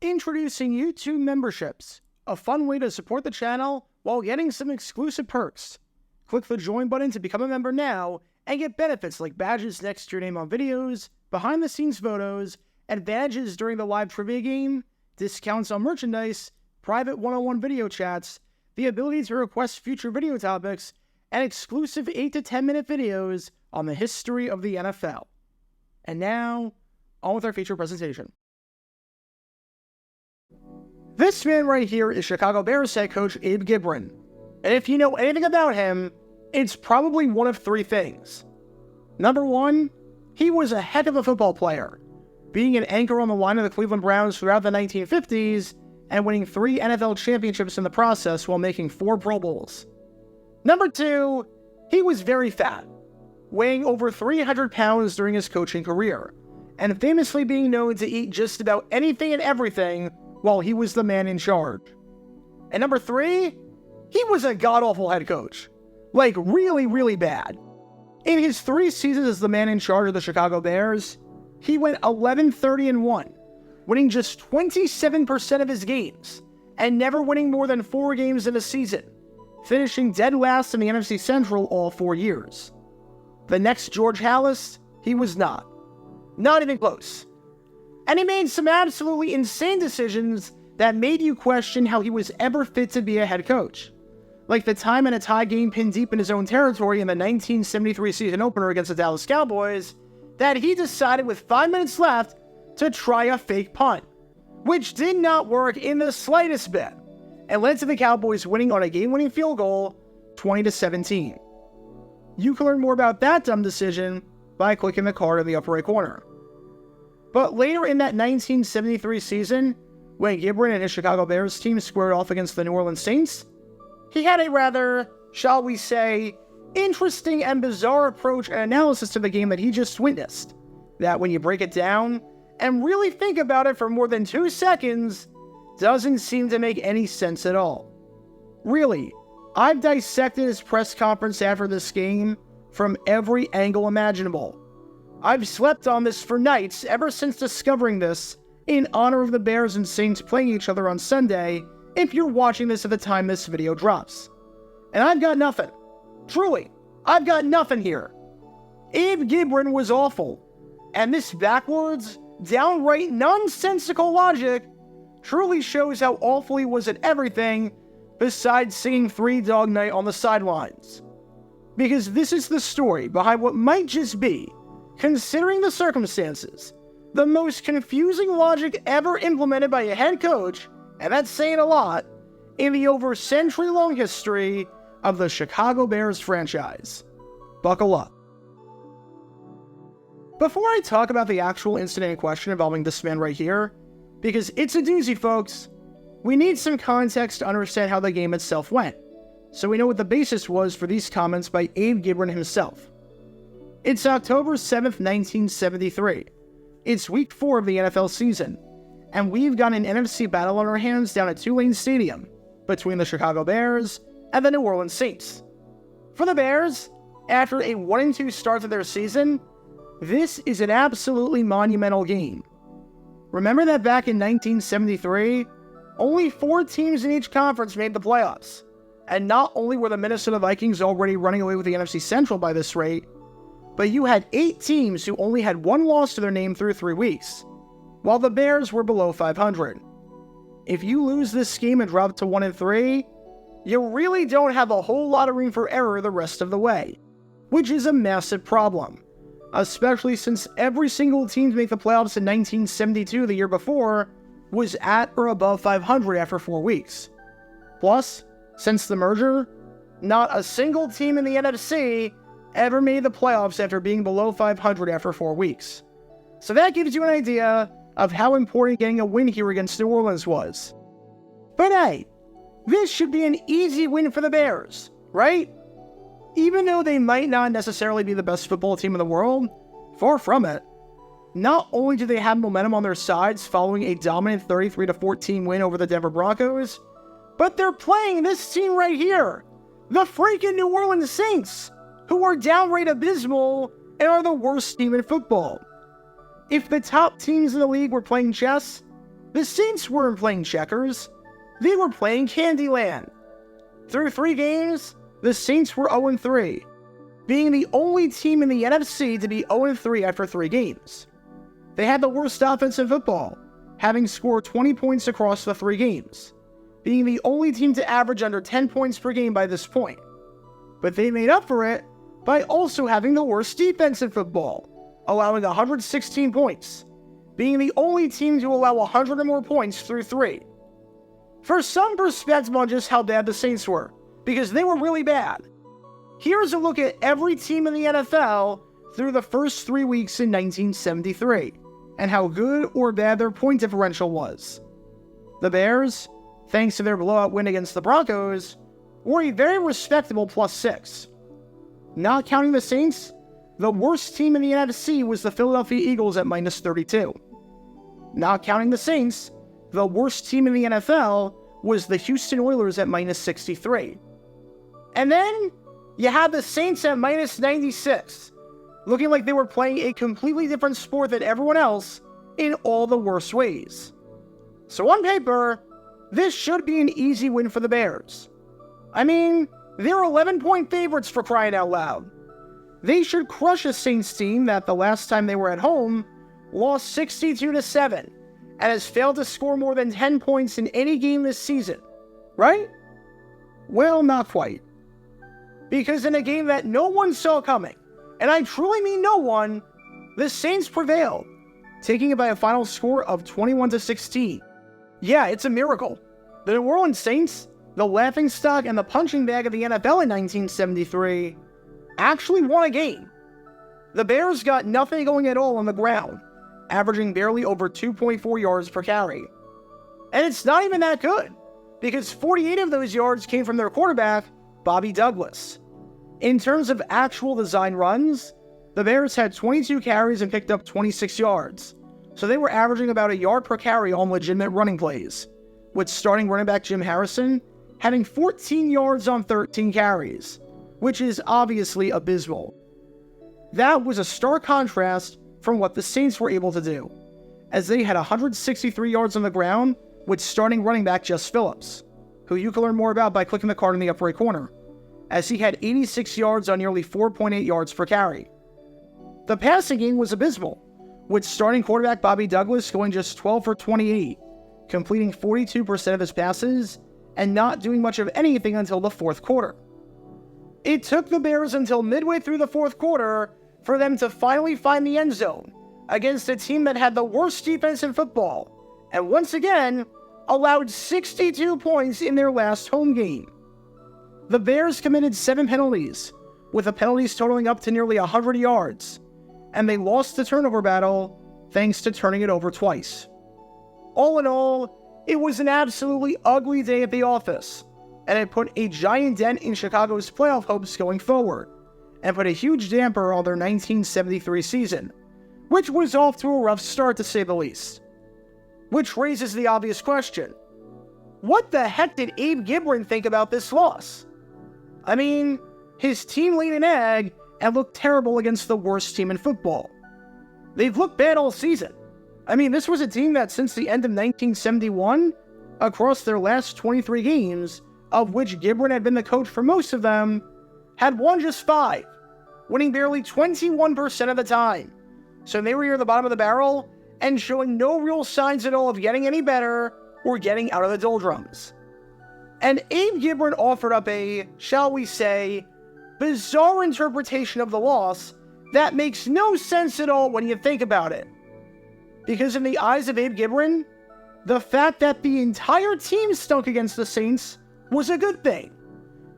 Introducing YouTube memberships, a fun way to support the channel while getting some exclusive perks. Click the join button to become a member now and get benefits like badges next to your name on videos, behind-the-scenes photos, advantages during the live trivia game, discounts on merchandise, private one-on-one video chats, the ability to request future video topics, and exclusive 8 to 10 minute videos on the history of the NFL. And now, on with our feature presentation. This man right here is Chicago Bears head coach Abe Gibron. And if you know anything about him, it's probably one of three things. Number one, he was a heck of a football player, being an anchor on the line of the Cleveland Browns throughout the 1950s and winning 3 NFL championships in the process while making 4 Pro Bowls. Number two, he was very fat, weighing over 300 pounds during his coaching career, and famously being known to eat just about anything and everything while he was the man in charge. And number three, he was a god-awful head coach. Like, really, really bad. In his 3 seasons as the man in charge of the Chicago Bears, he went 11-30-1, winning just 27% of his games, and never winning more than 4 games in a season, finishing dead last in the NFC Central all 4 years. The next George Halas, he was not. Not even close. And he made some absolutely insane decisions that made you question how he was ever fit to be a head coach. Like the time in a tie game pinned deep in his own territory in the 1973 season opener against the Dallas Cowboys, that he decided with 5 minutes left to try a fake punt, which did not work in the slightest bit, and led to the Cowboys winning on a game-winning field goal, 20-17. You can learn more about that dumb decision by clicking the card in the upper right corner. But later in that 1973 season, when Gibron and his Chicago Bears team squared off against the New Orleans Saints, he had a rather, shall we say, interesting and bizarre approach and analysis to the game that he just witnessed, that when you break it down and really think about it for more than 2 seconds, doesn't seem to make any sense at all. Really, I've dissected his press conference after this game from every angle imaginable. I've slept on this for nights ever since discovering this in honor of the Bears and Saints playing each other on Sunday, if you're watching this at the time this video drops. And I've got nothing. Truly, I've got nothing here. Abe Gibron was awful, and this backwards, downright nonsensical logic truly shows how awful he was at everything besides singing Three Dog Night on the sidelines. Because this is the story behind what might just be, considering the circumstances, the most confusing logic ever implemented by a head coach, and that's saying a lot, in the over century-long history of the Chicago Bears franchise. Buckle up. Before I talk about the actual incident in question involving this man right here, because it's a doozy, folks, we need some context to understand how the game itself went, so we know what the basis was for these comments by Abe Gibron himself. It's October 7th, 1973. It's week 4 of the NFL season, and we've got an NFC battle on our hands down at Tulane Stadium between the Chicago Bears and the New Orleans Saints. For the Bears, after a 1-2 start to their season, this is an absolutely monumental game. Remember that back in 1973, only 4 teams in each conference made the playoffs, and not only were the Minnesota Vikings already running away with the NFC Central by this rate, but you had 8 teams who only had 1 loss to their name through 3 weeks, while the Bears were below 500. If you lose this game and drop to 1-3, you really don't have a whole lot of room for error the rest of the way, which is a massive problem, especially since every single team to make the playoffs in 1972, the year before, was at or above 500 after 4 weeks. Plus, since the merger, not a single team in the NFC ever made the playoffs after being below 500 after 4 weeks. So that gives you an idea of how important getting a win here against New Orleans was. But hey, this should be an easy win for the Bears, right? Even though they might not necessarily be the best football team in the world, far from it. Not only do they have momentum on their sides following a dominant 33-14 win over the Denver Broncos, but they're playing this team right here, the freaking New Orleans Saints, who are downright abysmal and are the worst team in football. If the top teams in the league were playing chess, The Saints weren't playing checkers. They were playing Candyland. Through 3 games, the Saints were 0-3, being the only team in the NFC to be 0-3 after 3 games. They had the worst offense in football, having scored 20 points across the 3 games, being the only team to average under 10 points per game by this point. But they made up for it by also having the worst defense in football, allowing 116 points, being the only team to allow 100 or more points through 3. For some perspective on just how bad the Saints were, because they were really bad, here's a look at every team in the NFL through the first 3 weeks in 1973, and how good or bad their point differential was. The Bears, thanks to their blowout win against the Broncos, were a very respectable +6. Not counting the Saints, the worst team in the NFC was the Philadelphia Eagles at -32. Not counting the Saints, the worst team in the NFL was the Houston Oilers at -63. And then, you had the Saints at -96, looking like they were playing a completely different sport than everyone else in all the worst ways. So on paper, this should be an easy win for the Bears. I mean, they're 11-point favorites for crying out loud. They should crush a Saints team that the last time they were at home lost 62-7 and has failed to score more than 10 points in any game this season, right? Well, not quite. Because in a game that no one saw coming, and I truly mean no one, the Saints prevailed, taking it by a final score of 21-16. Yeah, it's a miracle. The New Orleans Saints, the laughingstock and the punching bag of the NFL in 1973, actually won a game. The Bears got nothing going at all on the ground, averaging barely over 2.4 yards per carry. And it's not even that good, because 48 of those yards came from their quarterback, Bobby Douglas. In terms of actual design runs, the Bears had 22 carries and picked up 26 yards, so they were averaging about a yard per carry on legitimate running plays, with starting running back Jim Harrison having 14 yards on 13 carries, which is obviously abysmal. That was a stark contrast from what the Saints were able to do, as they had 163 yards on the ground with starting running back Jess Phillips, who you can learn more about by clicking the card in the upper right corner, as he had 86 yards on nearly 4.8 yards per carry. The passing game was abysmal, with starting quarterback Bobby Douglas going just 12 for 28, completing 42% of his passes and not doing much of anything until the 4th quarter. It took the Bears until midway through the 4th quarter for them to finally find the end zone against a team that had the worst defense in football, and once again, allowed 62 points in their last home game. The Bears committed 7 penalties, with the penalties totaling up to nearly 100 yards, and they lost the turnover battle thanks to turning it over twice. All in all, it was an absolutely ugly day at the office, and it put a giant dent in Chicago's playoff hopes going forward, and put a huge damper on their 1973 season, which was off to a rough start to say the least. Which raises the obvious question: what the heck did Abe Gibron think about this loss? I mean, his team laid an egg and looked terrible against the worst team in football. They've looked bad all season. I mean, this was a team that since the end of 1971, across their last 23 games, of which Gibron had been the coach for most of them, had won just 5, winning barely 21% of the time. So they were near the bottom of the barrel and showing no real signs at all of getting any better or getting out of the doldrums. And Abe Gibron offered up a, shall we say, bizarre interpretation of the loss that makes no sense at all when you think about it. Because in the eyes of Abe Gibron, the fact that the entire team stunk against the Saints was a good thing,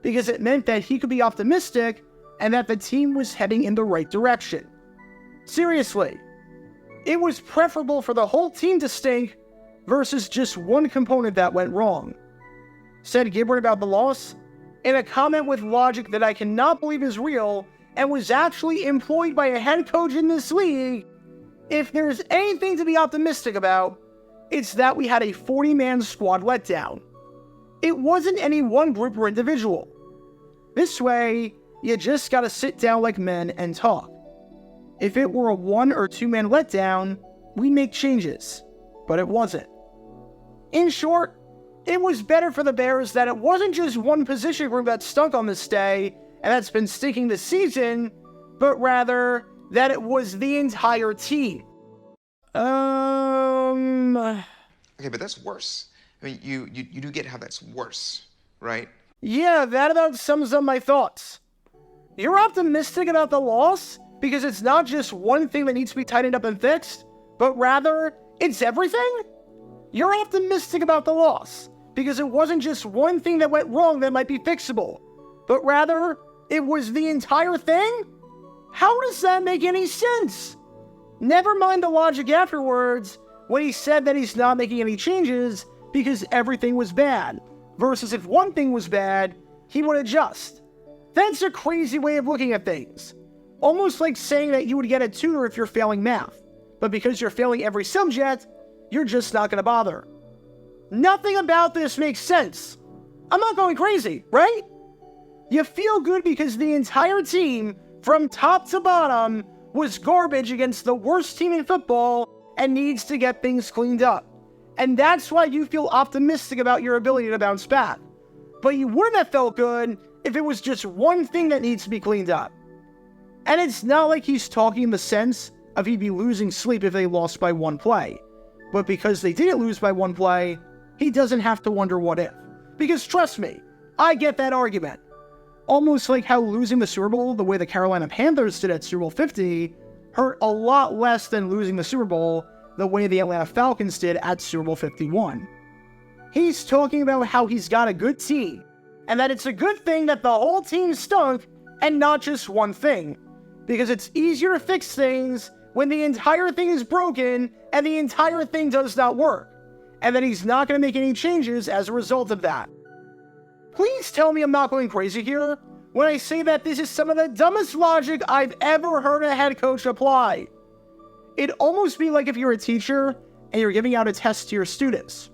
because it meant that he could be optimistic and that the team was heading in the right direction. Seriously, it was preferable for the whole team to stink versus just one component that went wrong. Said Gibron about the loss in a comment with logic that I cannot believe is real and was actually employed by a head coach in this league: if there's anything to be optimistic about, it's that we had a 40-man squad letdown. It wasn't any one group or individual. This way, you just gotta sit down like men and talk. If it were a 1 or 2 man letdown, we'd make changes, but it wasn't. In short, it was better for the Bears that it wasn't just one position group that stunk on this day and that's been stinking this season, but rather that it was the entire team. Okay, but that's worse. I mean, you do get how that's worse, right? Yeah, that about sums up my thoughts. You're optimistic about the loss because it's not just one thing that needs to be tightened up and fixed, but rather it's everything? You're optimistic about the loss because it wasn't just one thing that went wrong that might be fixable, but rather it was the entire thing? How does that make any sense? Never mind the logic afterwards when he said that he's not making any changes because everything was bad, versus if one thing was bad, he would adjust. That's a crazy way of looking at things. Almost like saying that you would get a tutor if you're failing math, but because you're failing every subject, you're just not going to bother. Nothing about this makes sense. I'm not going crazy, right? You feel good because the entire team, from top to bottom, was garbage against the worst team in football and needs to get things cleaned up. And that's why you feel optimistic about your ability to bounce back. But you wouldn't have felt good if it was just one thing that needs to be cleaned up. And it's not like he's talking in the sense of he'd be losing sleep if they lost by one play. But because they didn't lose by one play, he doesn't have to wonder what if. Because trust me, I get that argument. Almost like how losing the Super Bowl the way the Carolina Panthers did at Super Bowl 50 hurt a lot less than losing the Super Bowl the way the Atlanta Falcons did at Super Bowl 51. He's talking about how he's got a good team, and that it's a good thing that the whole team stunk and not just one thing, because it's easier to fix things when the entire thing is broken and the entire thing does not work, and that he's not going to make any changes as a result of that. Please tell me I'm not going crazy here when I say that this is some of the dumbest logic I've ever heard a head coach apply. It'd almost be like if you're a teacher and you're giving out a test to your students.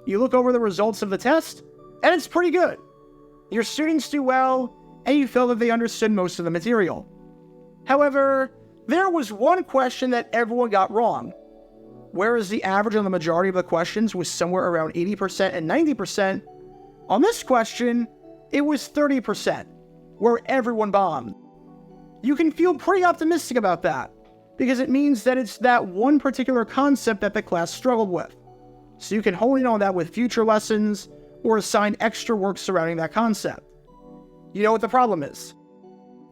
You look over the results of the test, and it's pretty good. Your students do well, and you feel that they understood most of the material. However, there was one question that everyone got wrong. Whereas the average on the majority of the questions was somewhere around 80% and 90%, on this question, it was 30%, where everyone bombed. You can feel pretty optimistic about that, because it means that it's that one particular concept that the class struggled with. So you can hone in on that with future lessons, or assign extra work surrounding that concept. You know what the problem is.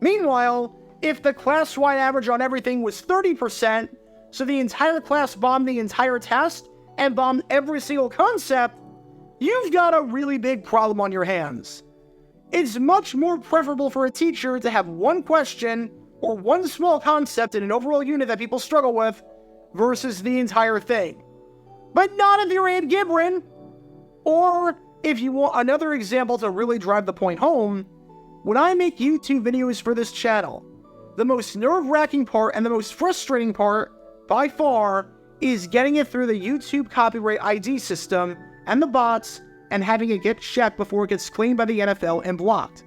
Meanwhile, if the class-wide average on everything was 30%, so the entire class bombed the entire test, and bombed every single concept, you've got a really big problem on your hands. It's much more preferable for a teacher to have one question or one small concept in an overall unit that people struggle with versus the entire thing. But not if you're Abe Gibron. Or if you want another example to really drive the point home, when I make YouTube videos for this channel, the most nerve-wracking part and the most frustrating part, by far, is getting it through the YouTube copyright ID system and the bots, and having it get checked before it gets claimed by the NFL and blocked.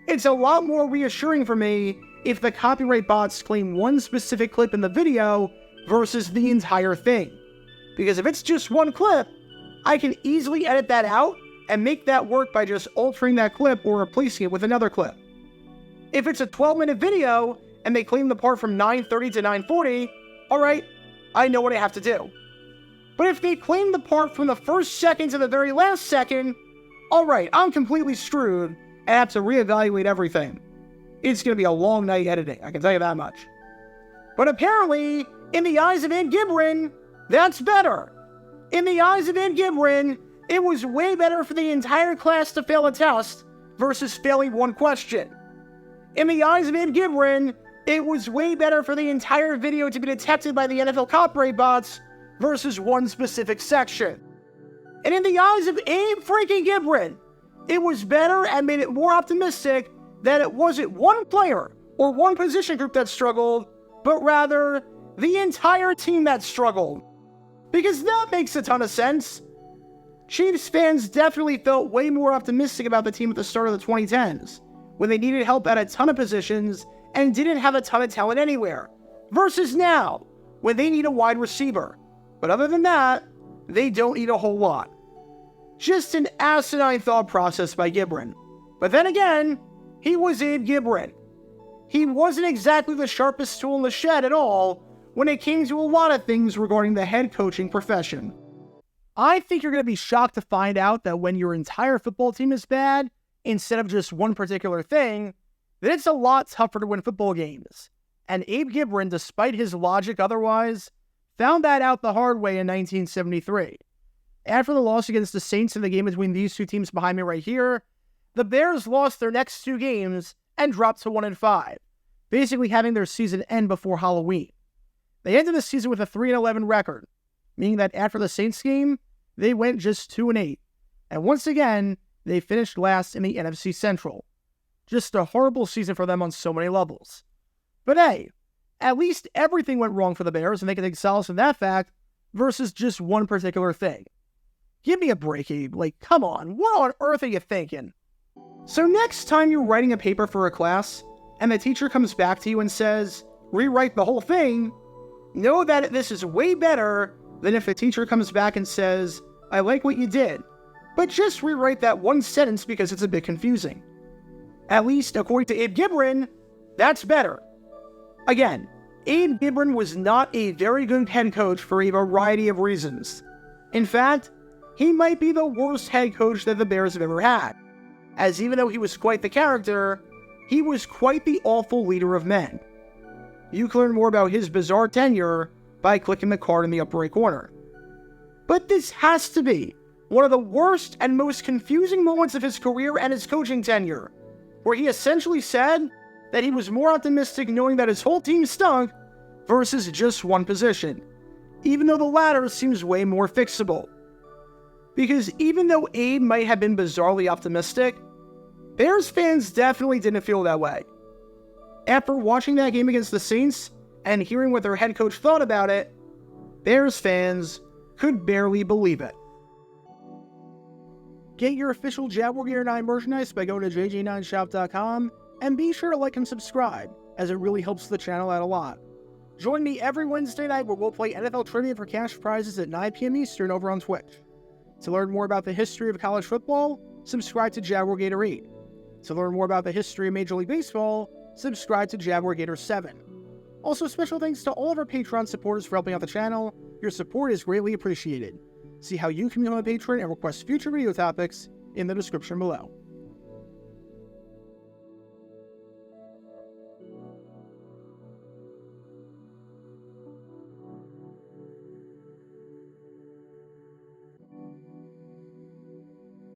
It's a lot more reassuring for me if the copyright bots claim one specific clip in the video versus the entire thing. Because if it's just one clip, I can easily edit that out and make that work by just altering that clip or replacing it with another clip. If it's a 12-minute video and they claim the part from 9:30 to 9:40, alright, I know what I have to do. But if they claim the part from the first second to the very last second, alright, I'm completely screwed and have to reevaluate everything. It's going to be a long night editing, I can tell you that much. But apparently, in the eyes of Abe Gibron, that's better. In the eyes of Abe Gibron, it was way better for the entire class to fail a test versus failing one question. In the eyes of Abe Gibron, it was way better for the entire video to be detected by the NFL copyright bots versus one specific section. And in the eyes of Abe freaking Gibron, it was better and made it more optimistic that it wasn't one player or one position group that struggled, but rather the entire team that struggled. Because that makes a ton of sense. Chiefs fans definitely felt way more optimistic about the team at the start of the 2010s, when they needed help at a ton of positions and didn't have a ton of talent anywhere, versus now, when they need a wide receiver. But other than that, they don't eat a whole lot. Just an asinine thought process by Gibron. But then again, he was Abe Gibron. He wasn't exactly the sharpest tool in the shed at all when it came to a lot of things regarding the head coaching profession. I think you're going to be shocked to find out that when your entire football team is bad, instead of just one particular thing, then it's a lot tougher to win football games. And Abe Gibron, despite his logic otherwise, found that out the hard way in 1973. After the loss against the Saints in the game between these two teams behind me right here, the Bears lost their next two games and dropped to 1-5, basically having their season end before Halloween. They ended the season with a 3-11 record, meaning that after the Saints game, they went just 2-8. And once again, they finished last in the NFC Central. Just a horrible season for them on so many levels. But hey, at least everything went wrong for the Bears, and they can take solace in that fact, versus just one particular thing. Give me a break, Abe. Like, come on, what on earth are you thinking? So next time you're writing a paper for a class, and the teacher comes back to you and says, rewrite the whole thing, know that this is way better than if the teacher comes back and says, I like what you did, but just rewrite that one sentence because it's a bit confusing. At least, according to Abe Gibron, that's better. Again, Abe Gibron was not a very good head coach for a variety of reasons. In fact, he might be the worst head coach that the Bears have ever had, as even though he was quite the character, he was quite the awful leader of men. You can learn more about his bizarre tenure by clicking the card in the upper right corner. But this has to be one of the worst and most confusing moments of his career and his coaching tenure, where he essentially said that he was more optimistic knowing that his whole team stunk versus just one position, even though the latter seems way more fixable. Because even though Abe might have been bizarrely optimistic, Bears fans definitely didn't feel that way. After watching that game against the Saints and hearing what their head coach thought about it, Bears fans could barely believe it. Get your official Jaguar Gear 9 merchandise by going to jj9shop.com, and be sure to like and subscribe, as it really helps the channel out a lot. Join me every Wednesday night where we'll play NFL Trivia for cash prizes at 9 p.m. Eastern over on Twitch. To learn more about the history of college football, subscribe to Jaguar Gator 8. To learn more about the history of Major League Baseball, subscribe to Jaguar Gator 7. Also, special thanks to all of our Patreon supporters for helping out the channel. Your support is greatly appreciated. See how you can become a patron and request future video topics in the description below.